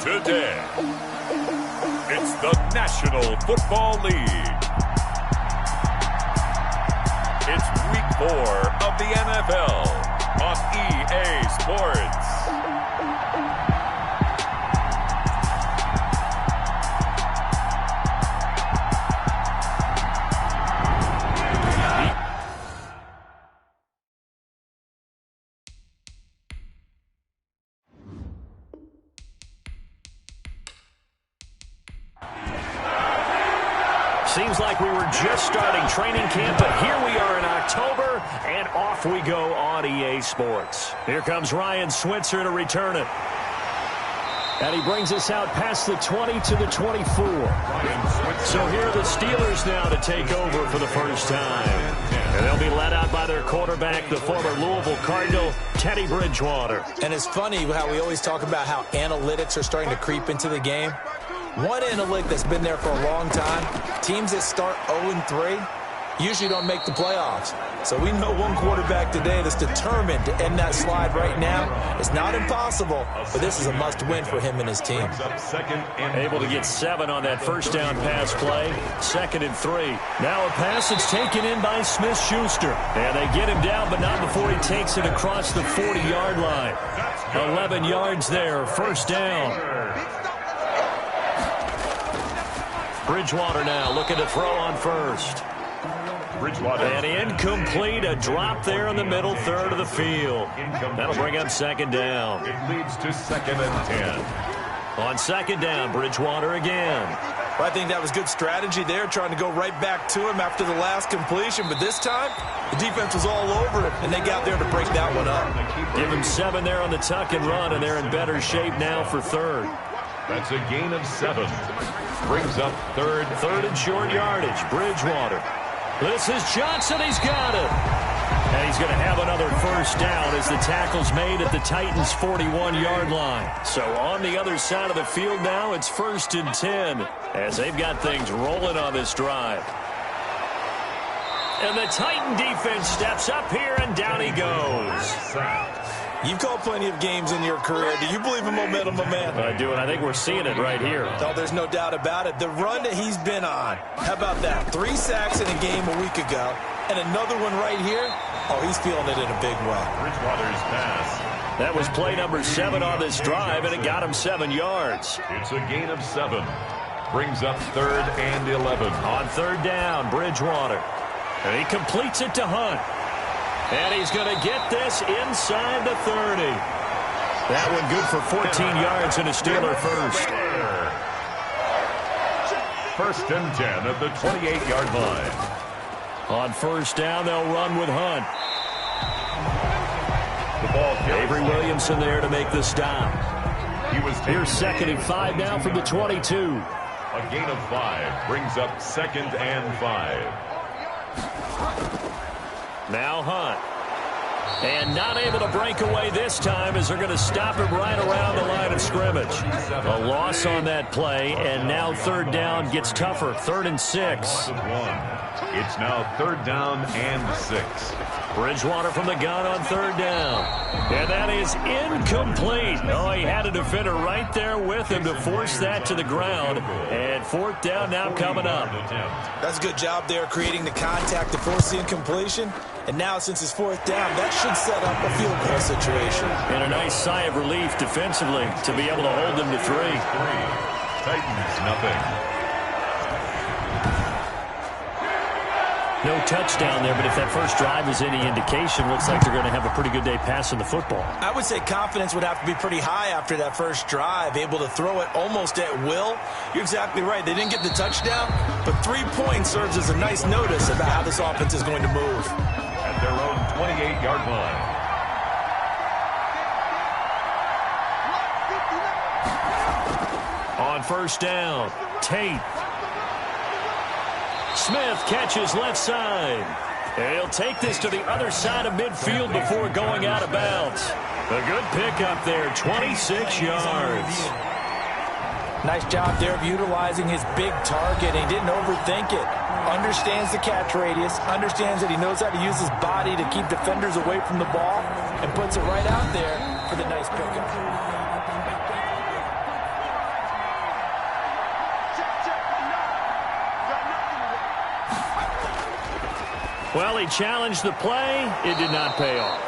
Today, it's the National Football League. It's Week 4 of the NFL on EA Sports. Seems like we were just starting training camp, but here we are in October, and off we go on EA Sports. Here comes Ryan Switzer to return it. And he brings us out past the 20 to the 24. So here are the Steelers now to take over for the first time. And they'll be led out by their quarterback, the former Louisville Cardinal, Teddy Bridgewater. And it's funny how we always talk about how analytics are starting to creep into the game. One analytic that's been there for a long time, teams that start 0-3 usually don't make the playoffs. So we know one quarterback today that's determined to end that slide right now. It's not impossible, but this is a must-win for him and his team. Able to get 7 on that first down pass play. 2nd and 3. Now a pass that's taken in by Smith-Schuster. And they get him down, but not before he takes it across the 40-yard line. 11 yards there, first down. Bridgewater now looking to throw on first. Bridgewater. And incomplete, a drop there in the middle third of the field. That'll bring up 2nd down. It leads to 2nd and 10. On 2nd down, Bridgewater again. Well, I think that was good strategy there, trying to go right back to him after the last completion. But this time, the defense was all over it, and they got there to break that one up. Give him 7 there on the tuck and run, and they're in better shape now for 3rd. That's a gain of 7. Brings up 3rd. 3rd and short yardage, Bridgewater. This is Johnson, he's got it. And he's going to have another first down as the tackle's made at the Titans' 41-yard line. So on the other side of the field now, it's 1st and 10 as they've got things rolling on this drive. And the Titan defense steps up here, and down he goes. You've called plenty of games in your career. Do you believe in momentum, my man? I do, and I think we're seeing it right here. Oh, there's no doubt about it. The run that he's been on. How about that? 3 sacks in a game a week ago, and another one right here. Oh, he's feeling it in a big way. Bridgewater's pass. That was play number 7 on this drive, and it got him 7 yards. It's a gain of 7. Brings up 3rd and 11. On 3rd down, Bridgewater. And he completes it to Hunt. And he's going to get this inside the 30. That one good for 14 yards and a Steeler first. 1st and 10 at the 28-yard line. On 1st down, they'll run with Hunt. The ball Avery Williamson there to make the stop. Here's 2nd and 5 now from the 22. A gain of 5 brings up 2nd and 5. Now Hunt. And not able to break away this time as they're going to stop him right around the line of scrimmage. A loss on that play, and now 3rd down gets tougher. 3rd and 6. It's now 3rd down and 6. Bridgewater from the gun on 3rd down. And that is incomplete. Oh, he had a defender right there with him to force that to the ground. And 4th down now coming up. That's a good job there creating the contact to force the incompletion. And now since it's 4th down, that should set up a field goal situation. And a nice sigh of relief defensively to be able to hold them to 3. Titans nothing. No touchdown there, but if that first drive is any indication, looks like they're going to have a pretty good day passing the football. I would say confidence would have to be pretty high after that first drive, able to throw it almost at will. You're exactly right. They didn't get the touchdown, but 3 points serves as a nice notice about how this offense is going to move. At their own 28-yard line. On 1st down, Tate. Smith catches left side. And he'll take this to the other side of midfield before going out of bounds. A good pickup there, 26 yards. Nice job there of utilizing his big target. He didn't overthink it. Understands the catch radius. Understands that he knows how to use his body to keep defenders away from the ball. And puts it right out there for the nice pickup. Well, he challenged the play. It did not pay off.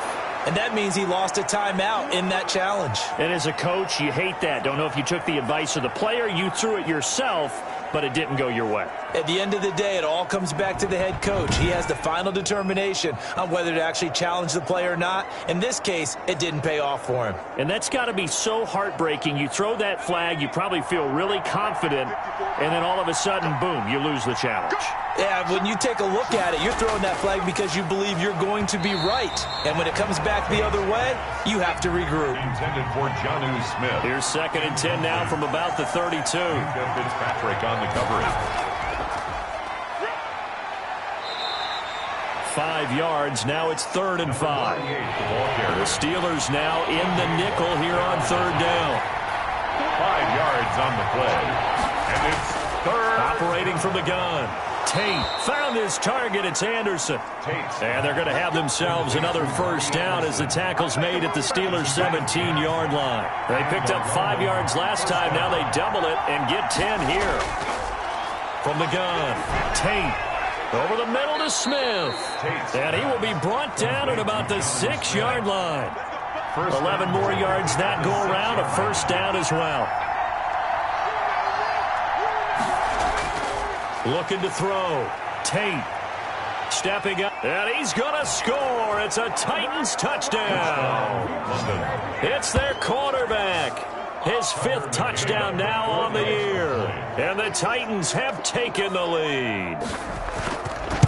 And that means he lost a timeout in that challenge. And as a coach, you hate that. Don't know if you took the advice of the player, you threw it yourself, but it didn't go your way. At the end of the day, it all comes back to the head coach. He has the final determination on whether to actually challenge the play or not. In this case, it didn't pay off for him. And that's got to be so heartbreaking. You throw that flag, you probably feel really confident, and then all of a sudden, boom, you lose the challenge. Yeah, when you take a look at it, you're throwing that flag because you believe you're going to be right. And when it comes back the other way, you have to regroup. Intended for Jonnu Smith. Here's 2nd and 10 now from about the 32. Fitzpatrick on the coverage. 5 yards. Now it's 3rd and 5. The Steelers now in the nickel here on 3rd down. 5 yards on the play. And it's 3rd. Operating from the gun. Tate found his target. It's Anderson. And they're going to have themselves another 1st down as the tackle's made at the Steelers' 17-yard line. They picked up 5 yards last time. Now they double it and get 10 here. From the gun, Tate over the middle to Smith. And he will be brought down at about the 6-yard line. 11 more yards that go around. A 1st down as well. Looking to throw. Tate stepping up. And he's going to score. It's a Titans touchdown. It's their quarterback. His 5th touchdown now on the year. And the Titans have taken the lead.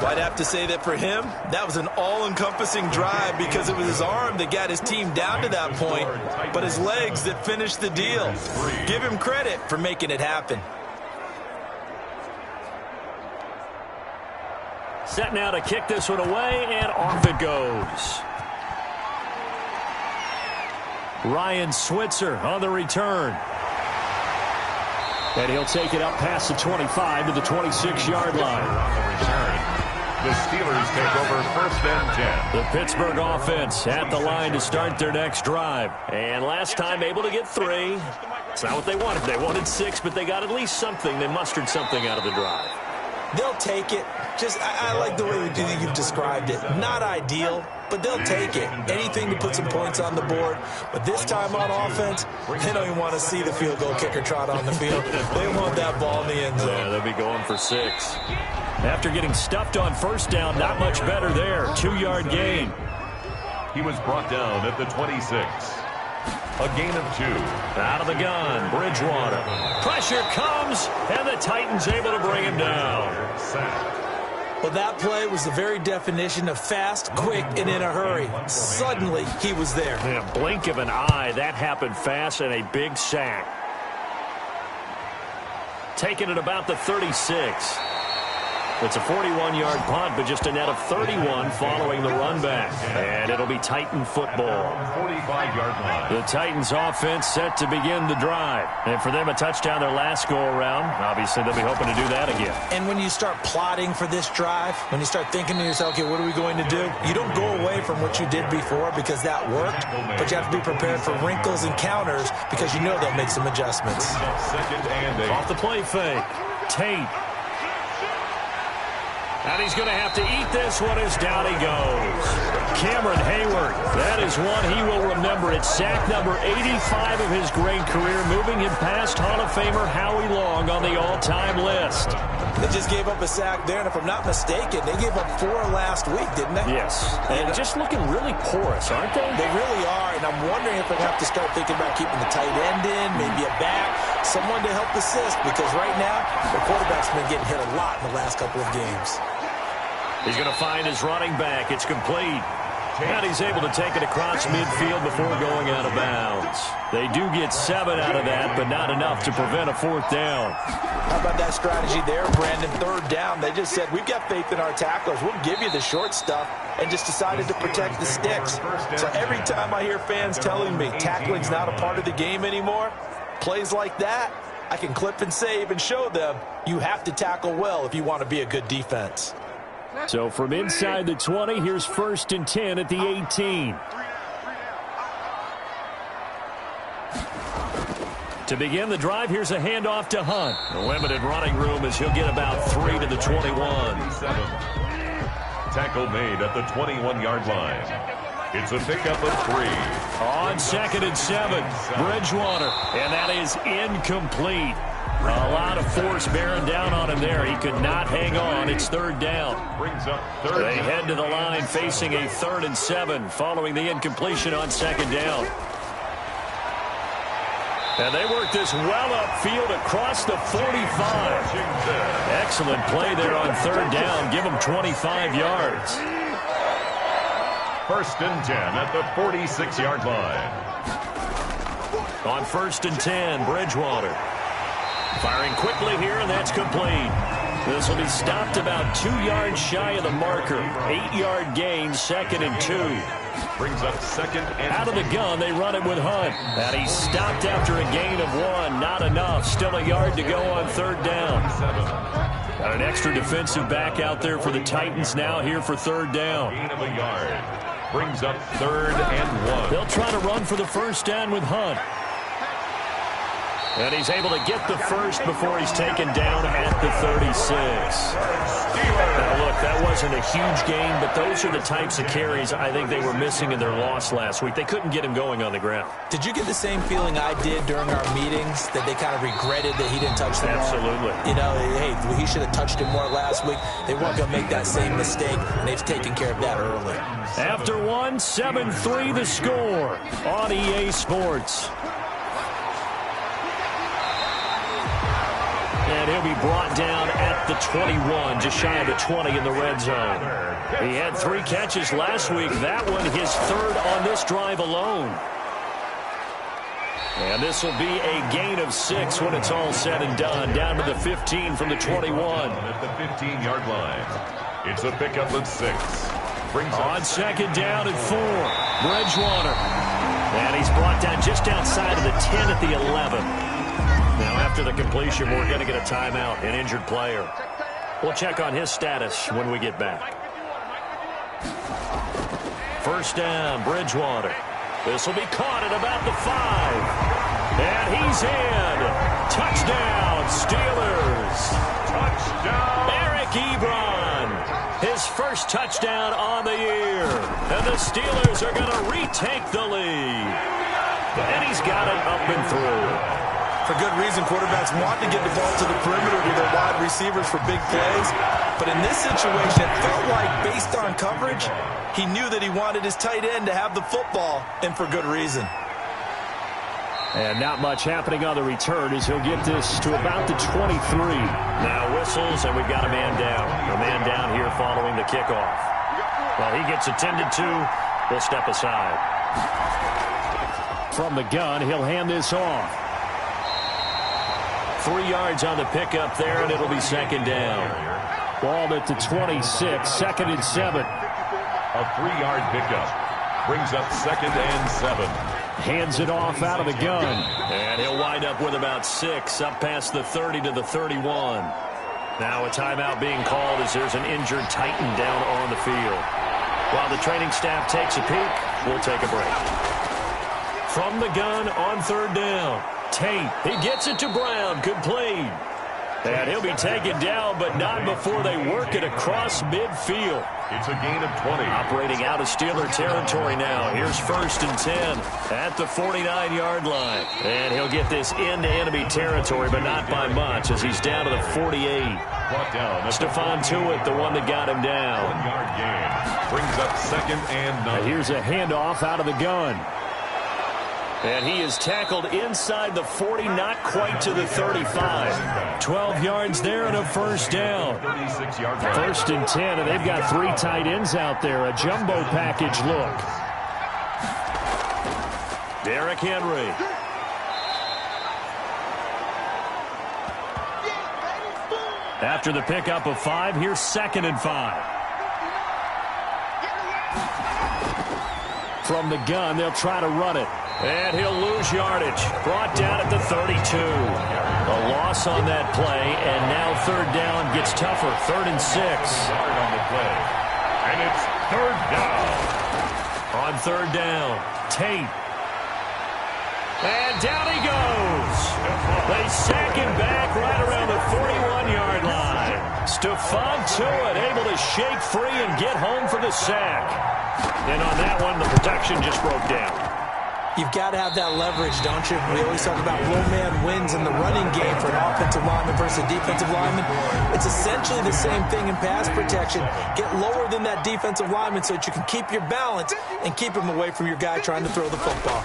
I'd have to say that for him, that was an all-encompassing drive because it was his arm that got his team down to that point, but his legs that finished the deal. Give him credit for making it happen. Set now to kick this one away, and off it goes. Ryan Switzer on the return. And he'll take it up past the 25 to the 26-yard line. On the return, the Steelers take over 1st and 10. The Pittsburgh offense at the line to start their next drive. And last time able to get 3. It's not what they wanted. They wanted 6, but they got at least something. They mustered something out of the drive. They'll take it. I like the way you've described it. Not ideal, but they'll take it. Anything to put some points on the board. But this time on offense, they don't even want to see the field goal kicker trot on the field. They want that ball in the end zone. Yeah, they'll be going for 6. After getting stuffed on 1st down, not much better there. 2-yard gain. He was brought down at the 26. A gain of 2. Out of the gun, Bridgewater. Pressure comes, and the Titans able to bring him down. Well, that play was the very definition of fast, quick, and in a hurry. Suddenly, he was there. In a blink of an eye, that happened fast, and a big sack. Taking it about the 36. It's a 41-yard punt, but just a net of 31 following the run back. And it'll be Titan football. 45-yard line. The Titans offense set to begin the drive. And for them, a touchdown their last go-around. Obviously, they'll be hoping to do that again. And when you start plotting for this drive, when you start thinking to yourself, okay, what are we going to do? You don't go away from what you did before because that worked, but you have to be prepared for wrinkles and counters because you know they'll make some adjustments. 2nd and 8. Off the play fake. Tate. And he's going to have to eat this one as down he goes. Cameron Hayward, that is one he will remember. It's sack number 85 of his great career, moving him past Hall of Famer Howie Long on the all-time list. They just gave up a sack there, and if I'm not mistaken, they gave up 4 last week, didn't they? Yes, and just looking really porous, aren't they? They really are, and I'm wondering if they'll have to start thinking about keeping the tight end in, maybe a back, someone to help assist, because right now, the quarterback's been getting hit a lot in the last couple of games. He's going to find his running back. It's complete. And he's able to take it across midfield before going out of bounds. They do get 7 out of that, but not enough to prevent a 4th down. How about that strategy there, Brandon? 3rd down. They just said, we've got faith in our tacklers. We'll give you the short stuff, and just decided to protect the sticks. So every time I hear fans telling me tackling's not a part of the game anymore, plays like that, I can clip and save and show them you have to tackle well if you want to be a good defense. So from inside the 20, here's 1st and 10 at the 18. To begin the drive, here's a handoff to Hunt. The limited running room as he'll get about 3 to the 21. Tackle made at the 21-yard line. It's a pickup of 3. On 2nd and 7, Bridgewater. And that is incomplete. A lot of force bearing down on him there. He could not hang on. It's 3rd down. Brings up 3rd. They head to the line facing a 3rd and 7 following the incompletion on 2nd down. And they work this well upfield across the 45. Excellent play there on 3rd down. Give them 25 yards. 1st and 10 at the 46-yard line. On 1st and 10, Bridgewater. Firing quickly here, and that's complete. This will be stopped about 2 yards shy of the marker. 8-yard gain, 2nd and 2. Brings up 2nd and out of the gun, they run it with Hunt. And he's stopped after a gain of 1. Not enough. Still a yard to go on 3rd down. Got an extra defensive back out there for the Titans now here for 3rd down. Gain of a yard. Brings up 3rd and 1. They'll try to run for the 1st down with Hunt. And he's able to get the 1st before he's taken down at the 36. Now, look, that wasn't a huge gain, but those are the types of carries I think they were missing in their loss last week. They couldn't get him going on the ground. Did you get the same feeling I did during our meetings, that they kind of regretted that he didn't touch the ball? Absolutely. You know, hey, he should have touched it more last week. They weren't going to make that same mistake, and they've taken care of that early. After 1, 7-3 the score on EA Sports. And he'll be brought down at the 21, just shy of the 20 in the red zone. He had 3 catches last week. That one his 3rd on this drive alone. And this will be a gain of 6 when it's all said and done. Down to the 15 from the 21. At the 15-yard line. It's a pickup of 6. Brings on 2nd down and 4. Bridgewater. And he's brought down just outside of the 10 at the 11. Now, after the completion, we're going to get a timeout, an injured player. We'll check on his status when we get back. 1st down, Bridgewater. This will be caught at about the 5. And he's in. Touchdown, Steelers. Touchdown. Eric Ebron. His 1st touchdown on the year. And the Steelers are going to retake the lead. And he's got it up and through. For good reason, quarterbacks want to get the ball to the perimeter to their wide receivers for big plays. But in this situation, it felt like, based on coverage, he knew that he wanted his tight end to have the football, and for good reason. And not much happening on the return as he'll get this to about the 23. Now whistles, and we've got a man down. A man down here following the kickoff. While he gets attended to, we'll step aside. From the gun, he'll hand this off. 3 yards on the pickup there, and it'll be 2nd down. Ball at the 26, 2nd and 7. A 3-yard pickup. Brings up 2nd and 7. Hands it off out of the gun. And he'll wind up with about 6, up past the 30 to the 31. Now a timeout being called as there's an injured Titan down on the field. While the training staff takes a peek, we'll take a break. From the gun on 3rd down. Tate, he gets it to Brown, complete. And he'll be taken down, but not before they work it across midfield. It's a gain of 20. Operating out of Steeler territory now. Here's 1st and 10 at the 49-yard line. And he'll get this into enemy territory, but not by much as he's down to the 48. Brought down. Stephon Tuitt, the one that got him down. 1-yard gain. Brings up 2nd and 9. And here's a handoff out of the gun. And he is tackled inside the 40, not quite to the 35. 12 yards there and a 1st down. 1st and 10, and they've got 3 tight ends out there. A jumbo package look. Derrick Henry. After the pickup of 5, here's 2nd and 5. From the gun, they'll try to run it. And he'll lose yardage. Brought down at the 32. A loss on that play, and now 3rd down gets tougher. 3rd and 6. Yard on the play. And it's 3rd down. On 3rd down, Tate. And down he goes. They sack him back right around the 41-yard line. Stephon Tuitt able to shake free and get home for the sack. And on that one, the protection just broke down. You've got to have that leverage, don't you? We always talk about low-man wins in the running game for an offensive lineman versus a defensive lineman. It's essentially the same thing in pass protection. Get lower than that defensive lineman so that you can keep your balance and keep him away from your guy trying to throw the football.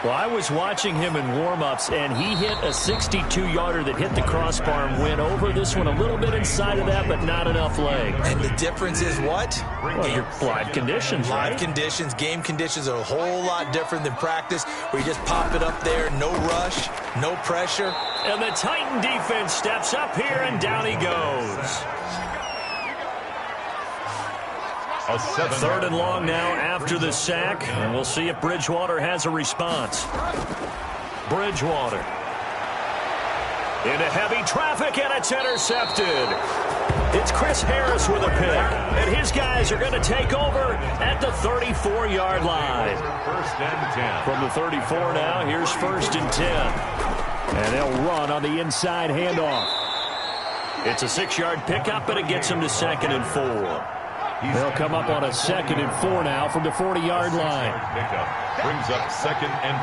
Well, I was watching him in warm-ups, and he hit a 62-yarder that hit the crossbar and went over. This one a little bit inside of that, but not enough leg. And the difference is what? Well, your live conditions, right? Live conditions, game conditions are a whole lot different than practice, where you just pop it up there, no rush, no pressure. And the Titan defense steps up here, and down he goes. Third and long now after the sack, and we'll see if Bridgewater has a response. Bridgewater into heavy traffic, and it's intercepted. It's Chris Harris with a pick, and his guys are going to take over at the 34-yard line. First and 10. From the 34 now, here's 1st and 10. And they'll run on the inside handoff. It's a 6-yard pickup, but it gets them to 2nd and 4. They'll come up on a 2nd and 4 now from the 40-yard line. Pickup brings up 2nd and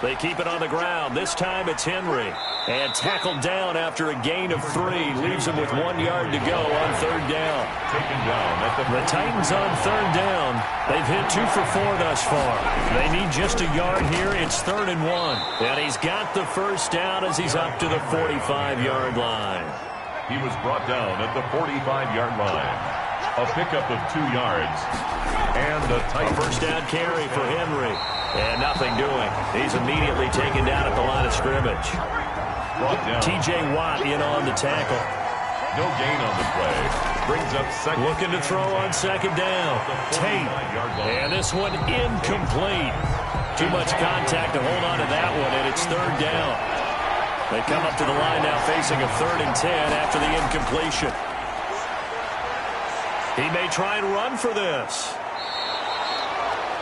4. They keep it on the ground. This time it's Henry. And tackled down after a gain of 3. Leaves him with 1 yard to go on 3rd down. Taken down at the Titans on 3rd down. They've hit 2 for 4 thus far. They need just a yard here. It's 3rd and 1. And he's got the 1st down as he's up to the 45-yard line. He was brought down at the 45-yard line. A pickup of 2 yards. And a tight 1st down carry for Henry. And nothing doing. He's immediately taken down at the line of scrimmage. Brought down. T.J. Watt in on the tackle. No gain on the play. Brings up 2nd. Looking to throw on 2nd down. Tate. And this one incomplete. Too much contact to hold on to that one, and it's 3rd down. They come up to the line now facing a 3rd and 10 after the incompletion. He may try and run for this.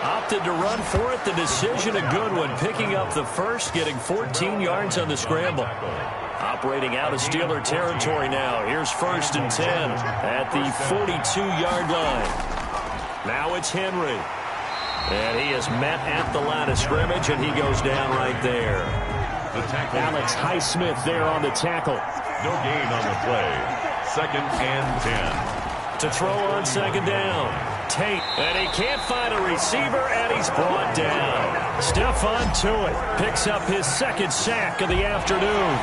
Opted to run for it. The decision a good one. Picking up the 1st, getting 14 yards on the scramble. Operating out of Steeler territory now. Here's 1st and 10 at the 42-yard line. Now it's Henry. And he is met at the line of scrimmage, and he goes down right there. Alex Highsmith there on the tackle. No gain on the play. 2nd and 10. To throw on 2nd down. Tate. And he can't find a receiver, and he's brought down. Stephon Tuitt picks up his 2nd sack of the afternoon.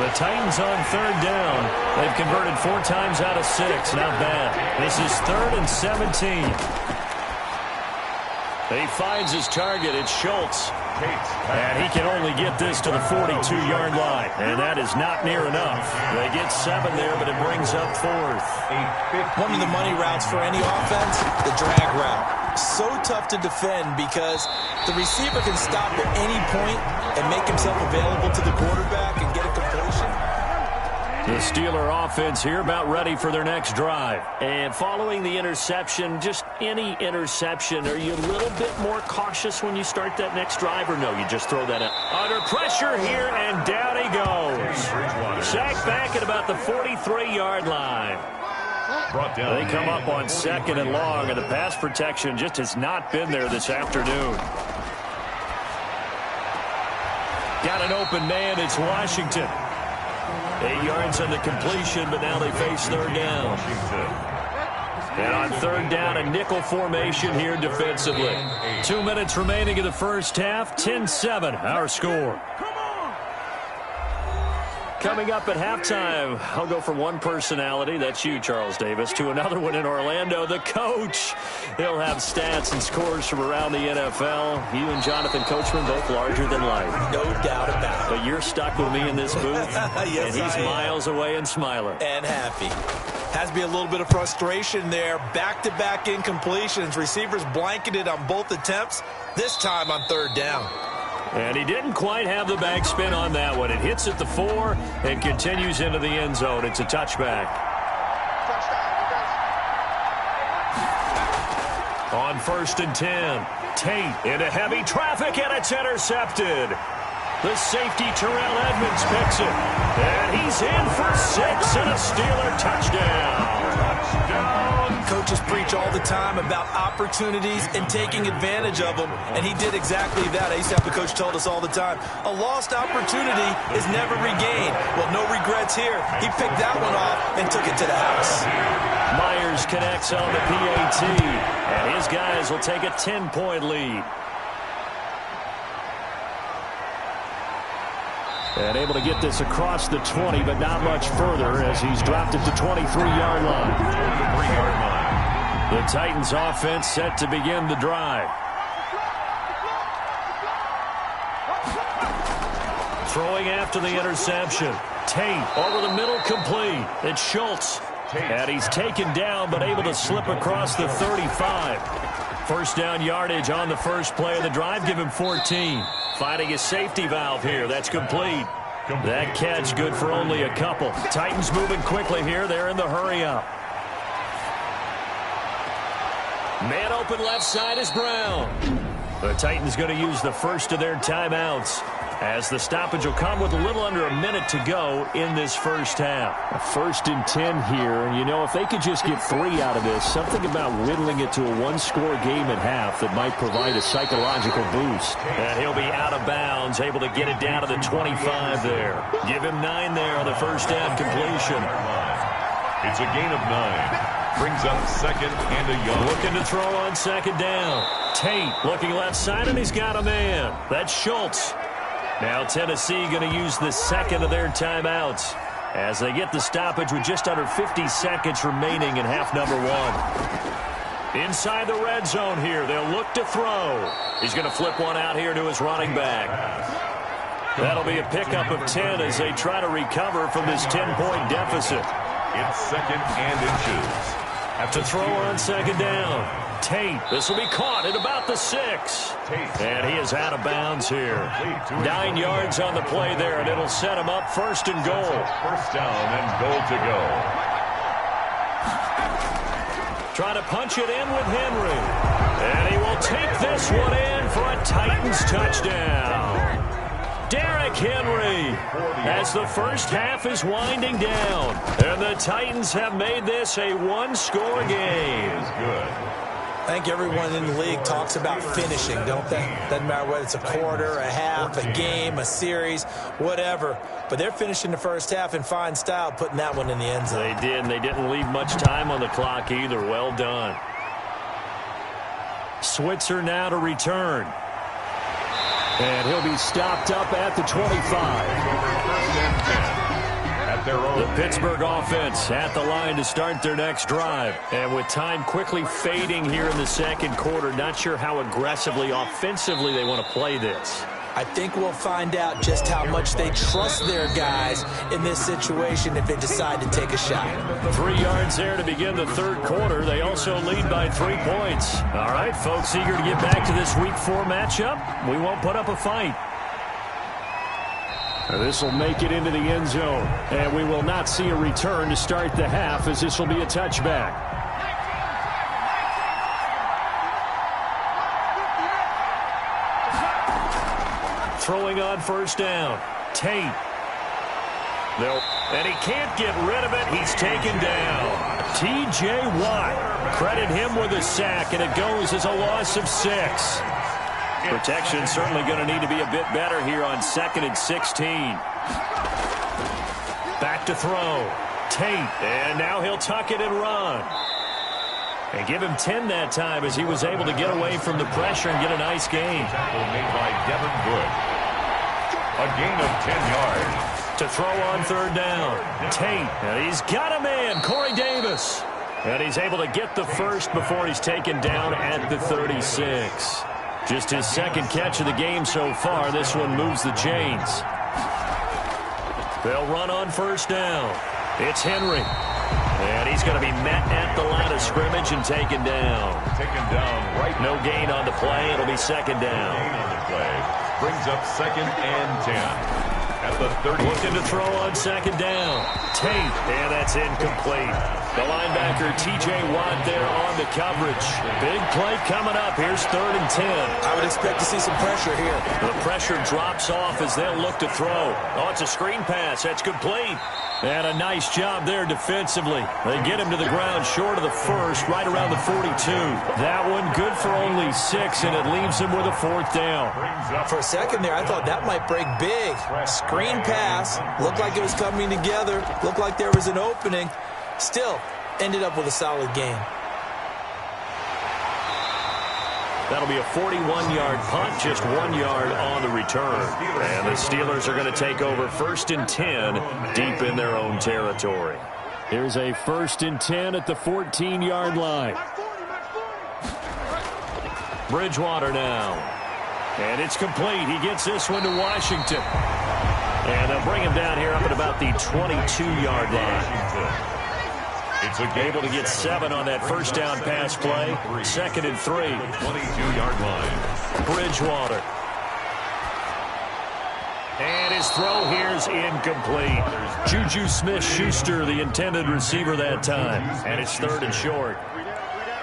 The Titans on 3rd down. They've converted 4 times out of 6. Not bad. This is 3rd and 17. He finds his target. It's Schultz. And he can only get this to the 42-yard line. And that is not near enough. They get 7 there, but it brings up 4th. One of the money routes for any offense, the drag route. So tough to defend because the receiver can stop at any point and make himself available to the quarterback and get a completion. The Steeler offense here about ready for their next drive. And following the interception, just any interception, are you a little bit more cautious when you start that next drive, or no, you just throw that out? Under pressure here, and down he goes. Sacked back at about the 43-yard line. They come up on 2nd and long, and the pass protection just has not been there this afternoon. Got an open man, it's Washington. 8 yards on the completion, but now they face 3rd down. And on 3rd down, a nickel formation here defensively. 2 minutes remaining in the 1st half, 10-7, our score. Coming up at halftime, I'll go from one personality, that's you, Charles Davis, to another one in Orlando, the coach. He'll have stats and scores from around the NFL. You and Jonathan Coachman, both larger than life. No doubt about it. But you're stuck with me in this booth, yes, and he's miles away and smiling. And happy. Has to be a little bit of frustration there. Back-to-back incompletions. Receivers blanketed on both attempts, this time on 3rd down. And he didn't quite have the backspin on that one. It hits at the 4 and continues into the end zone. It's a touchback. On 1st and 10, Tate into heavy traffic, and it's intercepted. The safety, Terrell Edmunds, picks it. And he's in for 6 and a Steeler touchdown. Coaches preach all the time about opportunities and taking advantage of them, and he did exactly that. I used to have the coach told us all the time, a lost opportunity is never regained. Well, no regrets here. He picked that one off and took it to the house. Myers connects on the PAT, and his guys will take a 10-point lead. And able to get this across the 20, but not much further as he's dropped it to 23-yard line. 23-yard line. The Titans offense set to begin the drive. Throwing after the interception. Tate over the middle, complete. It's Schultz. And he's taken down, but able to slip across the 35. First down yardage on the first play of the drive. Give him 14. Finding his safety valve here. That's complete. That catch good for only a couple. Titans moving quickly here. They're in the hurry-up. Man open left side is Brown. The Titans going to use the first of their timeouts, as the stoppage will come with a little under a minute to go in this first half. A 1st and 10 here, and you know, if they could just get 3 out of this, something about whittling it to a one-score game at half that might provide a psychological boost. And he'll be out of bounds, able to get it down to the 25 there. Give him 9 there on the first down completion. It's a gain of 9. Brings up 2nd and a yard. Looking to throw on 2nd down. Tate looking left side, and he's got a man. That's Schultz. Now Tennessee going to use the second of their timeouts as they get the stoppage with just under 50 seconds remaining in half number 1. Inside the red zone here, they'll look to throw. He's going to flip one out here to his running back. That'll be a pickup of 10 as they try to recover from this 10-point deficit. It's 2nd and inches. To throw on 2nd down. Tate, this will be caught at about the 6. And he is out of bounds here. 9 yards on the play there, and it'll set him up 1st and goal. First down and goal to go. Trying to punch it in with Henry. And he will take this one in for a Titans touchdown. Derrick Henry, as the first half is winding down. And the Titans have made this a one-score game. Good. I think everyone in the league talks about finishing, don't they? Doesn't matter whether it's a quarter, a half, a game, a series, whatever. But they're finishing the first half in fine style, putting that one in the end zone. They did, and they didn't leave much time on the clock either. Well done. Switzer now to return. And he'll be stopped up at the 25. First and 10. At their own. The Pittsburgh offense at the line to start their next drive. And with time quickly fading here in the second quarter, not sure how aggressively, offensively they want to play this. I think we'll find out just how much they trust their guys in this situation if they decide to take a shot. 3 yards there to begin the third quarter. They also lead by 3 points. All right, folks, eager to get back to this Week 4 matchup. We won't put up a fight. This will make it into the end zone, and we will not see a return to start the half, as this will be a touchback. Throwing on first down. Tate. And he can't get rid of it. He's taken down. T.J. Watt. Credit him with a sack, and it goes as a loss of 6. Protection certainly going to need to be a bit better here on 2nd and 16. Back to throw. Tate. And now he'll tuck it and run. And give him 10 that time as he was able to get away from the pressure and get a nice gain. Tackle made by Devin Good. A gain of 10 yards. To throw on third down. Tate. And he's got a man, Corey Davis. And he's able to get the first before he's taken down at the 36. Just his second catch of the game so far. This one moves the chains. They'll run on first down. It's Henry. And he's going to be met at the line of scrimmage and taken down. Taken down right. No gain on the play. It'll be second down. Gain on the play. Brings up 2nd and 10. At the 30. Looking to throw on second down. Tate. And that's incomplete. The linebacker, T.J. Watt, there on the coverage. Big play coming up. Here's 3rd and 10. I would expect to see some pressure here. The pressure drops off as they'll look to throw. Oh, it's a screen pass. That's complete. And a nice job there defensively. They get him to the ground short of the first, right around the 42. That one good for only 6, and it leaves him with a 4th down. For a second there, I thought that might break big. Screen pass. Looked like it was coming together. Looked like there was an opening. Still, ended up with a solid game. That'll be a 41-yard punt, just 1 yard on the return. And the Steelers are going to take over 1st and 10 deep in their own territory. Here's a 1st and 10 at the 14-yard line. Bridgewater now. And it's complete. He gets this one to Washington. And they'll bring him down here up at about the 22-yard line. It's able to get 7 on that 1st down pass play. 2nd and 3. 22-yard line. Bridgewater. And his throw here's incomplete. Juju Smith-Schuster, the intended receiver that time. And it's 3rd and short.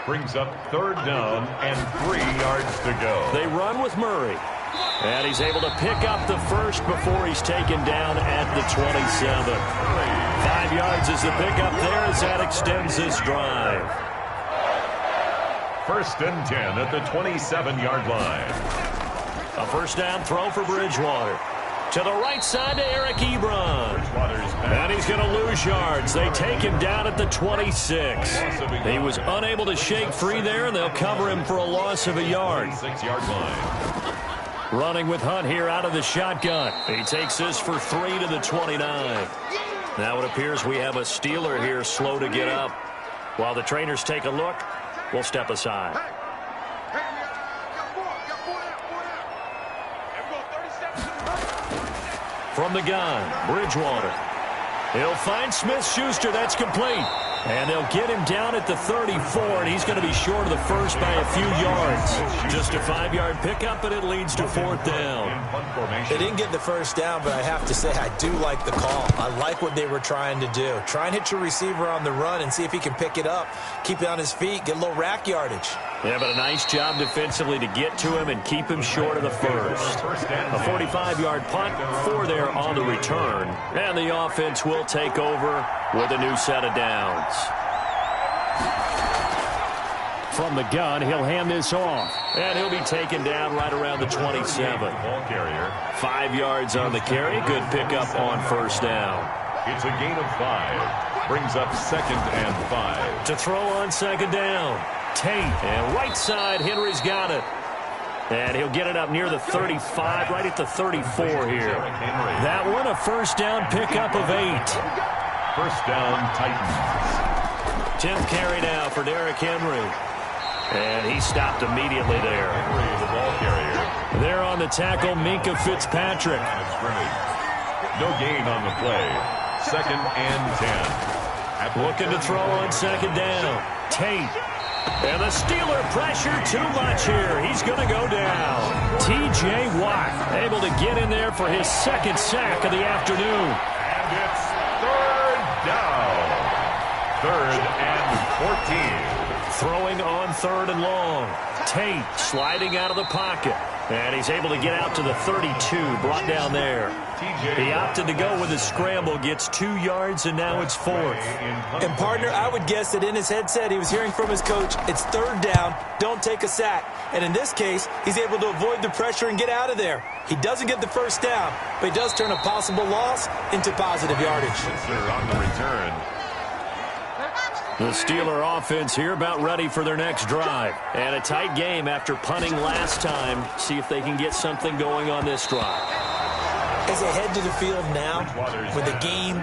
Brings up 3rd down and 3 yards to go. They run with Murray. And he's able to pick up the first before he's taken down at the 27. 5 yards is the pickup there as that extends this drive. 1st and 10 at the 27-yard line. A 1st down throw for Bridgewater. To the right side to Eric Ebron. And he's going to lose yards. They take him down at the 26. He was unable to shake free there, and they'll cover him for a loss of a yard. 6-yard line. Running with Hunt here out of the shotgun. He takes this for 3 to the 29. Now it appears we have a Steeler here slow to get up. While the trainers take a look, we'll step aside. From the gun, Bridgewater. He'll find Smith-Schuster. That's complete. And they'll get him down at the 34, and he's going to be short of the first by a few yards. Just a 5-yard pickup, and it leads to 4th down. They didn't get the 1st down, but I have to say I do like the call. I like what they were trying to do. Try and hit your receiver on the run and see if he can pick it up, keep it on his feet, get a little rack yardage. Yeah, but a nice job defensively to get to him and keep him short of the first. A 45-yard punt, 4 there on the return. And the offense will take over with a new set of downs. From the gun, he'll hand this off. And he'll be taken down right around the 27. Ball carrier. 5 yards on the carry. Good pickup on 1st down. It's a gain of 5. Brings up 2nd and 5. To throw on 2nd down. Tate, and right side, Henry's got it. And he'll get it up near the 35, right at the 34 here. That one, a 1st down pickup of 8. 1st down, Titans. 10th carry now for Derrick Henry. And he stopped immediately there. Henry, the ball carrier. There on the tackle, Minkah Fitzpatrick. No gain on the play. 2nd and 10. Looking to throw on 2nd down. Tate. And the Steeler pressure too much here. He's going to go down. T.J. Watt able to get in there for his 2nd sack of the afternoon. And it's 3rd down. 3rd and 14. Throwing on 3rd and long. Tate sliding out of the pocket. And he's able to get out to the 32, brought down there. He opted to go with a scramble, gets 2 yards, and now it's 4th. And, partner, I would guess that in his headset he was hearing from his coach, it's 3rd down, don't take a sack. And in this case, he's able to avoid the pressure and get out of there. He doesn't get the 1st down, but he does turn a possible loss into positive yardage. On the return. The Steeler offense here about ready for their next drive. And a tight game after punting last time. See if they can get something going on this drive. As they head to the field now, with the game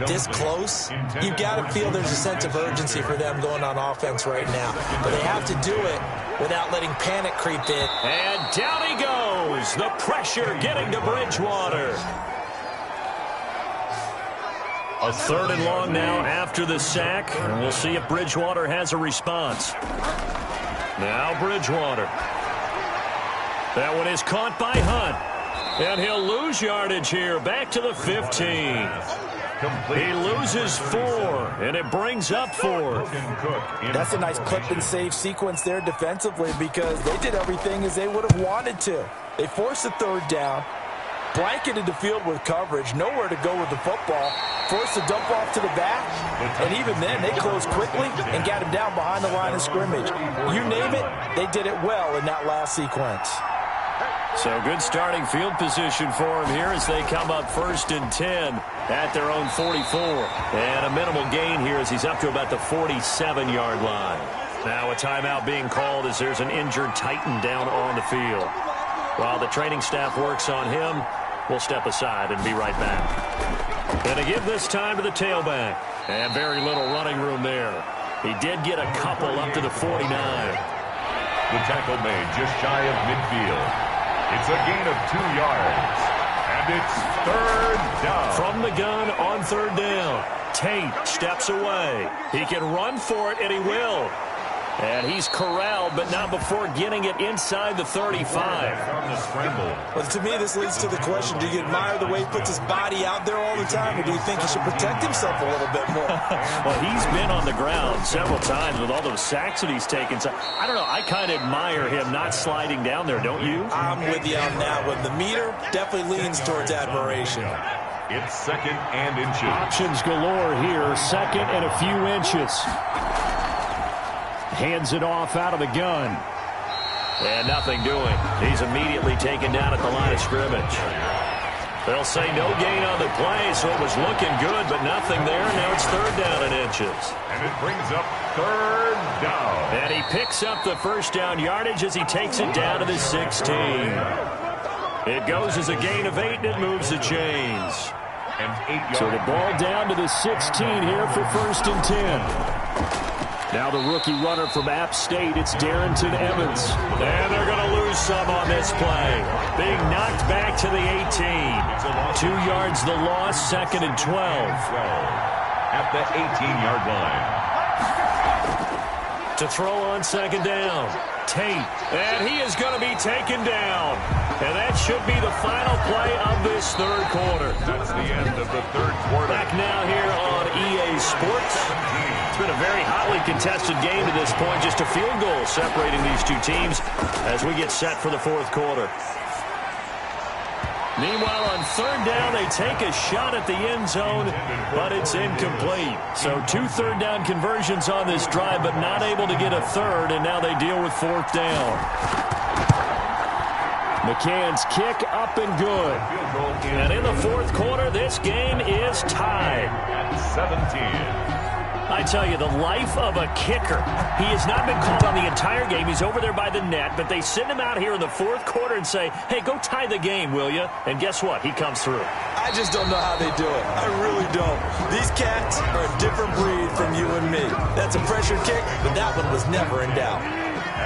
this close, you've got to feel there's a sense of urgency for them going on offense right now. But they have to do it without letting panic creep in. And down he goes. The pressure getting to Bridgewater. A 3rd and long now after the sack. And we'll see if Bridgewater has a response. Now Bridgewater. That one is caught by Hunt. And he'll lose yardage here, back to the 15. Complete. He loses 4, and it brings up 4. That's a nice clip and save sequence there defensively because they did everything as they would have wanted to. They forced the third down, blanketed the field with coverage, nowhere to go with the football, forced a dump off to the back, and even then they closed quickly and got him down behind the line of scrimmage. You name it, they did it well in that last sequence. So good starting field position for him here as they come up 1st and 10 at their own 44. And a minimal gain here as he's up to about the 47-yard line. Now a timeout being called as there's an injured Titan down on the field. While the training staff works on him, we'll step aside and be right back. And to give this time to the tailback. And very little running room there. He did get a couple up to the 49. The tackle made just shy of midfield. It's a gain of 2 yards. And it's 3rd down. From the gun on 3rd down. Tate steps away. He can run for it, and he will. And he's corralled, but not before getting it inside the 35. From the scramble. Well, to me, this leads to the question, do you admire the way he puts his body out there all the time, or do you think he should protect himself a little bit more? Well, he's been on the ground several times with all those sacks that he's taken. So, I don't know, I kind of admire him not sliding down there, don't you? I'm with you on that one. The meter definitely leans towards admiration. It's 2nd and inches. Options galore here. 2nd and a few inches. Hands it off out of the gun. And nothing doing. He's immediately taken down at the line of scrimmage. They'll say no gain on the play, so it was looking good, but nothing there. Now it's 3rd down and inches. And it brings up 3rd down. And he picks up the 1st down yardage as he takes it down to the 16. It goes as a gain of 8, and it moves the chains. And 8 yards. So the ball down to the 16 here for 1st and 10. Now the rookie runner from App State, it's Darrington Evans. And they're going to lose some on this play. Being knocked back to the 18. 2 yards the loss, 2nd and 12. At the 18-yard line. To throw on 2nd down. Tate. And he is going to be taken down. And that should be the final play of this 3rd quarter. That's the end of the 3rd quarter. Back now here on EA Sports. It's been a very hotly contested game to this point. Just a field goal separating these two teams as we get set for the 4th quarter. Meanwhile, on 3rd down, they take a shot at the end zone, but it's incomplete. So 2 3rd down conversions on this drive, but not able to get a 3rd, and now they deal with 4th down. McCann's kick up and good. And in the 4th quarter, this game is tied. At 17. I tell you, the life of a kicker. He has not been called on the entire game. He's over there by the net, but they send him out here in the 4th quarter and say, hey, go tie the game, will you? And guess what? He comes through. I just don't know how they do it. I really don't. These cats are a different breed from you and me. That's a pressure kick, but that one was never in doubt.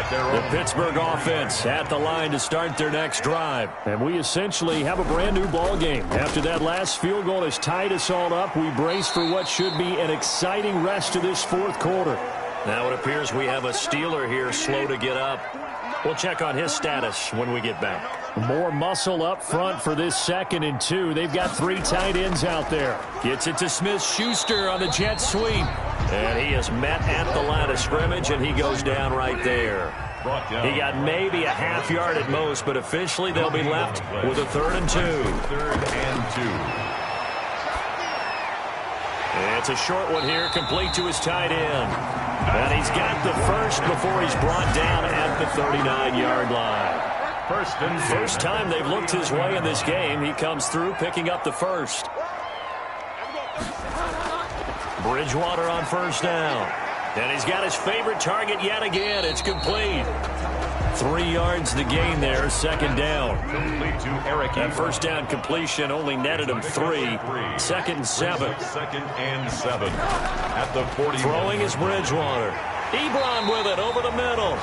The Pittsburgh offense at the line to start their next drive. And we essentially have a brand new ball game. After that last field goal has tied us all up, we brace for what should be an exciting rest of this 4th quarter. Now it appears we have a Steeler here slow to get up. We'll check on his status when we get back. More muscle up front for this 2nd and 2. They've got 3 tight ends out there. Gets it to Smith-Schuster on the jet sweep. And he is met at the line of scrimmage, and he goes down right there. He got maybe a half yard at most, but officially they'll be left with a 3rd and 2. 3rd and 2. It's a short one here, complete to his tight end. And he's got the 1st before he's brought down at the 39-yard line. First time they've looked his way in this game. He comes through picking up the 1st. Bridgewater on 1st down. And he's got his favorite target yet again. It's complete. 3 yards the gain there, 2nd down. Complete to Eric. That 1st down completion only netted him 3. 2nd and 7. 2nd and 7. At the 40. Throwing is Bridgewater. Ebron with it over the middle.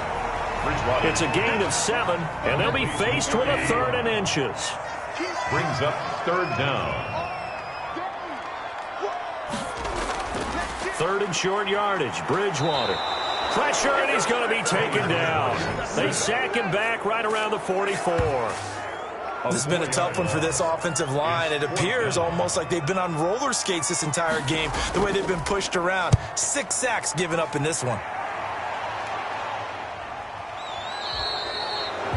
It's a gain of 7, and they'll be faced with a 3rd and inches. Brings up 3rd down. 3rd and short yardage. Bridgewater. Pressure, and he's going to be taken down. They sack him back right around the 44. This has been a tough one for this offensive line. It appears almost like they've been on roller skates this entire game, the way they've been pushed around. 6 sacks given up in this one.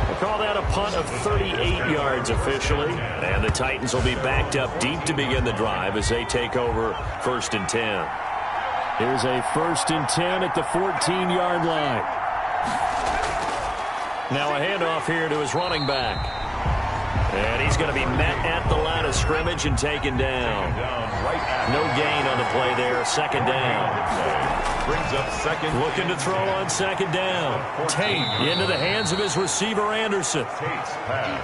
We'll call that a punt of 38 yards officially. And the Titans will be backed up deep to begin the drive as they take over 1st and 10. Here's a 1st and 10 at the 14-yard line. Now a handoff here to his running back. And he's going to be met at the line of scrimmage and taken down. No gain on the play there. 2nd down. Brings up 2nd. Looking to throw on 2nd down. Tate into the hands of his receiver, Anderson.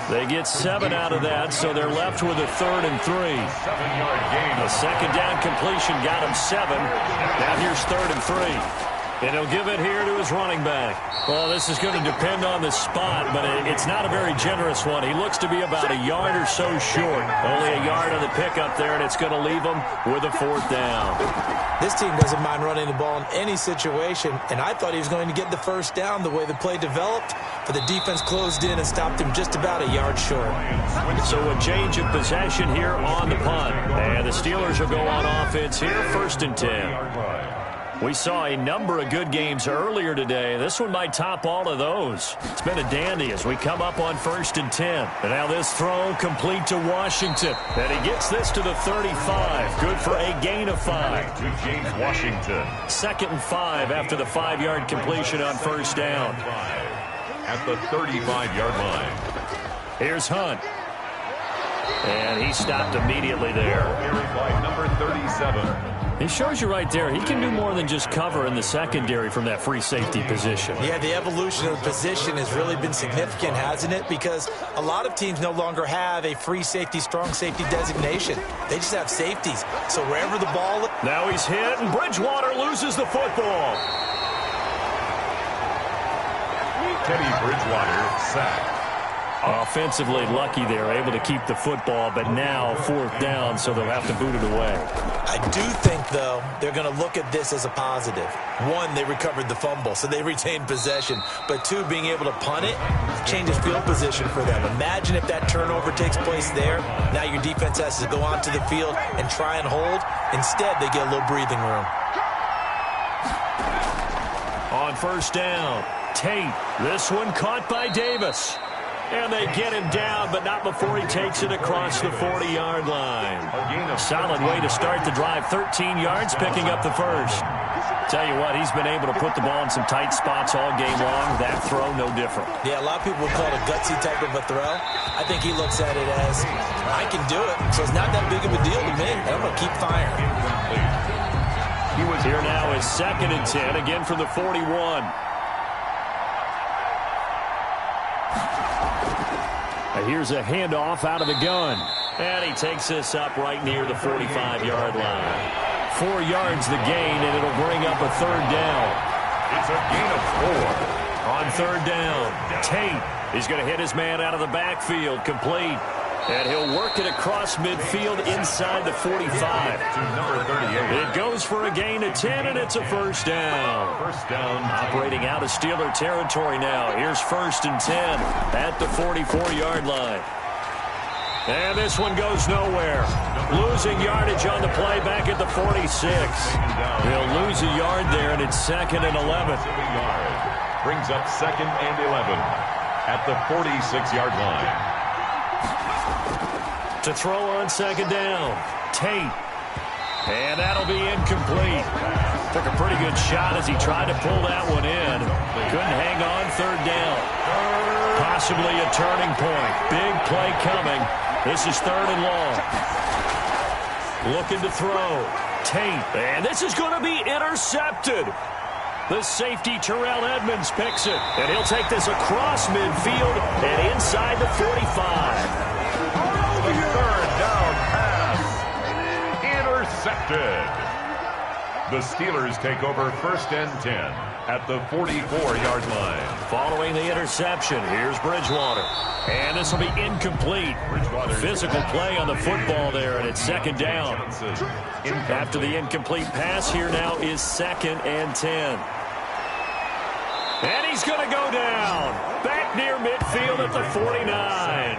They get 7 out of that, so they're left with a 3rd and 3. 7-yard gain. A 2nd down completion got him 7. Now here's 3rd and 3. And he'll give it here to his running back. Well, this is going to depend on the spot, but it's not a very generous one. He looks to be about a yard or so short. Only a yard on the pickup there, and it's going to leave him with a 4th down. This team doesn't mind running the ball in any situation, and I thought he was going to get the 1st down the way the play developed, but the defense closed in and stopped him just about a yard short. So a change of possession here on the punt. And the Steelers will go on offense here, 1st and 10. We saw a number of good games earlier today. This one might top all of those. It's been a dandy as we come up on 1st and 10. And now this throw complete to Washington. And he gets this to the 35. Good for a gain of 5. To James Washington. 2nd and 5 after the 5-yard completion on 1st down. At the 35-yard line. Here's Hunt. And he stopped immediately there. Carried by number 37. He shows you right there, he can do more than just cover in the secondary from that free safety position. Yeah, the evolution of the position has really been significant, hasn't it? Because a lot of teams no longer have a free safety, strong safety designation. They just have safeties. So wherever the ball... Now he's hit, and Bridgewater loses the football. Teddy Bridgewater sacked. Offensively lucky they're able to keep the football, but now 4th down, so they'll have to boot it away. I do think, though, they're going to look at this as a positive. 1, they recovered the fumble, so they retained possession. But 2, being able to punt it changes field position for them. Imagine if that turnover takes place there. Now your defense has to go onto the field and try and hold. Instead, they get a little breathing room. On 1st down, Tate. This one caught by Davis. And they get him down, but not before he takes it across the 40-yard line. A solid way to start the drive. 13 yards, picking up the 1st. Tell you what, he's been able to put the ball in some tight spots all game long. That throw, no different. Yeah, a lot of people would call it a gutsy type of a throw. I think he looks at it as, I can do it, so it's not that big of a deal to me. I'm going to keep firing. He was here now is 2nd and 10, again from the 41. Here's a handoff out of the gun. And he takes this up right near the 45-yard line. 4 yards the gain, and it'll bring up a 3rd down. It's a gain of 4. On 3rd down, Tate. He's going to hit his man out of the backfield, complete. And he'll work it across midfield inside the 45. To number 38. It goes for a gain of 10, and it's a 1st down. 1st down. Operating out of Steeler territory now. Here's 1st and 10 at the 44-yard line. And this one goes nowhere. Losing yardage on the play back at the 46. He'll lose a yard there, and it's 2nd and 11. Brings up 2nd and 11 at the 46-yard line. To throw on 2nd down, Tate. And that'll be incomplete. Took a pretty good shot as he tried to pull that one in. Couldn't hang on 3rd down. Possibly a turning point. Big play coming. This is 3rd and long. Looking to throw. Tate. And this is going to be intercepted. The safety, Terrell Edmonds, picks it. And he'll take this across midfield and inside the 45. The 3rd down pass. Intercepted. The Steelers take over 1st and 10 at the 44-yard line. Following the interception, here's Bridgewater. And this will be incomplete. Physical play on the football there, and it's 2nd down. After the incomplete pass, here now is 2nd and 10. And he's going to go down. Back near midfield at the 49.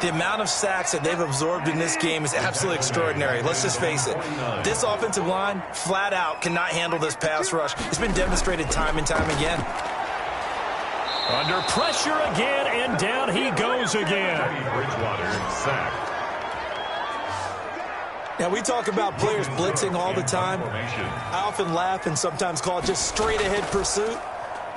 The amount of sacks that they've absorbed in this game is absolutely extraordinary. Let's just face it. This offensive line, flat out, cannot handle this pass rush. It's been demonstrated time and time again. Under pressure again, and down he goes again. Bridgewater sacked. Now, we talk about players blitzing all the time. I often laugh and sometimes call it just straight-ahead pursuit.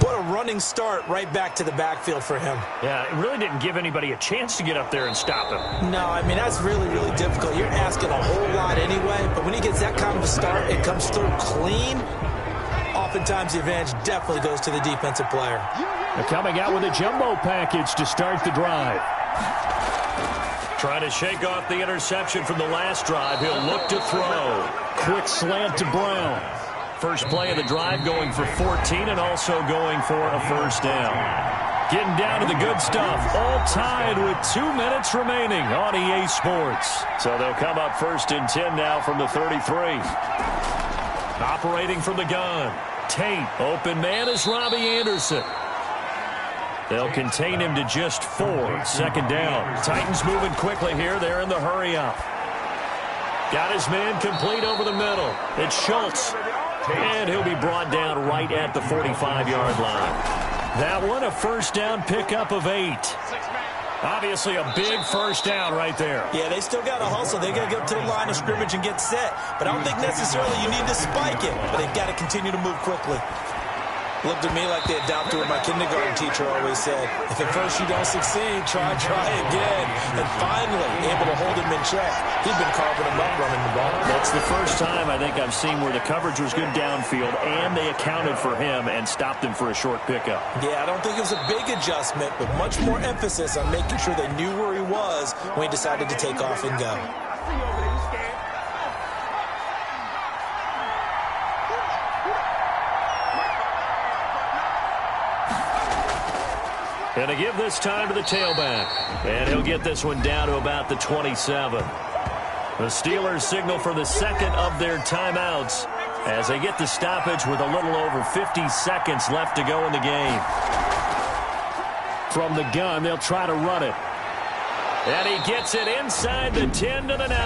What a running start right back to the backfield for him. Yeah, it really didn't give anybody a chance to get up there and stop him. No, I mean, that's really, really difficult. You're asking a whole lot anyway, but when he gets that kind of a start, it comes through clean. Oftentimes, the advantage definitely goes to the defensive player. They're coming out with a jumbo package to start the drive. Trying to shake off the interception from the last drive. He'll look to throw. Quick slant to Brown. First play of the drive going for 14 and also going for a first down. Getting down to the good stuff. All tied with 2 minutes remaining on EA Sports. So they'll come up first and 10 now from the 33. Operating from the gun. Tate. Open man is Robbie Anderson. They'll contain him to just 4. Second down. Titans moving quickly here. They're in the hurry up. Got his man complete over the middle. It's Schultz. And he'll be brought down right at the 45-yard line. That one, a first down pickup of 8. Obviously a big first down right there. Yeah, they still got to hustle. They got to get to the line of scrimmage and get set. But I don't think necessarily you need to spike it. But they've got to continue to move quickly. Looked at me like they adopted what my kindergarten teacher always said. If at first you don't succeed, try again. And finally, able to hold him in check. He'd been carving him up running the ball. That's the first time I think I've seen where the coverage was good downfield and they accounted for him and stopped him for a short pickup. Yeah, I don't think it was a big adjustment, but much more emphasis on making sure they knew where he was when he decided to take off and go. And to give this time to the tailback. And he'll get this one down to about the 27. The Steelers signal for the second of their timeouts as they get the stoppage with a little over 50 seconds left to go in the game. From the gun, they'll try to run it. And he gets it inside the 10 to the 9.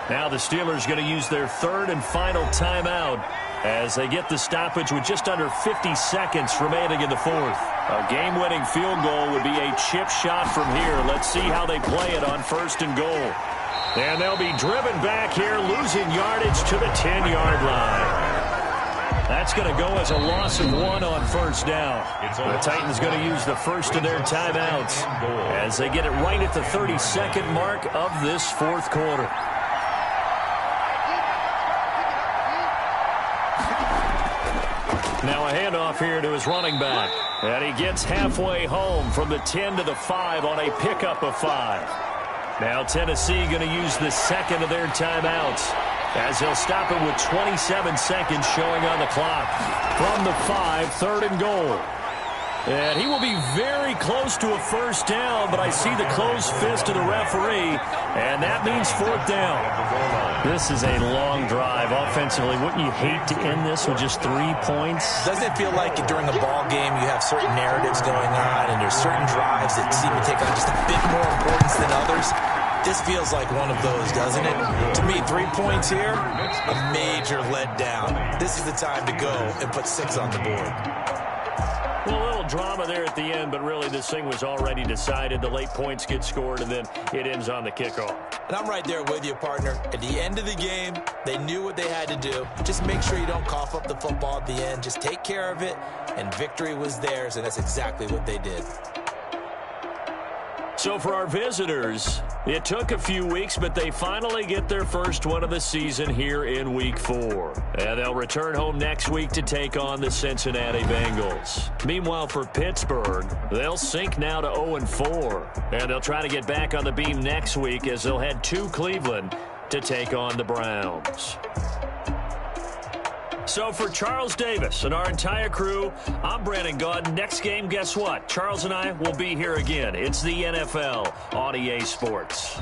Now the Steelers going to use their third and final timeout as they get the stoppage with just under 50 seconds remaining in the fourth. A game-winning field goal would be a chip shot from here. Let's see how they play it on first and goal. And they'll be driven back here, losing yardage to the 10-yard line. That's going to go as a loss of 1 on first down. The Titans going to use the first of their timeouts as they get it right at the 32nd mark of this fourth quarter. Now a handoff here to his running back. And he gets halfway home from the 10 to the 5 on a pickup of 5. Now Tennessee going to use the second of their timeouts as he'll stop it with 27 seconds showing on the clock. From the 5, third and goal. And he will be very close to a first down, but I see the closed fist of the referee, and that means fourth down. This is a long drive offensively. Wouldn't you hate to end this with just 3 points? Doesn't it feel like during a ball game you have certain narratives going on and there's certain drives that seem to take on just a bit more importance than others? This feels like one of those, doesn't it? To me, 3 points here, a major letdown. This is the time to go and put 6 on the board. Well, a little drama there at the end, but really this thing was already decided. The late points get scored, and then it ends on the kickoff. And I'm right there with you, partner. At the end of the game, they knew what they had to do. Just make sure you don't cough up the football at the end. Just take care of it, and victory was theirs, and that's exactly what they did. So for our visitors, it took a few weeks, but they finally get their first one of the season here in Week 4. And they'll return home next week to take on the Cincinnati Bengals. Meanwhile, for Pittsburgh, they'll sink now to 0-4. And they'll try to get back on the beam next week as they'll head to Cleveland to take on the Browns. So for Charles Davis and our entire crew, I'm Brandon Gaudin. Next game, guess what? Charles and I will be here again. It's the NFL on EA Sports.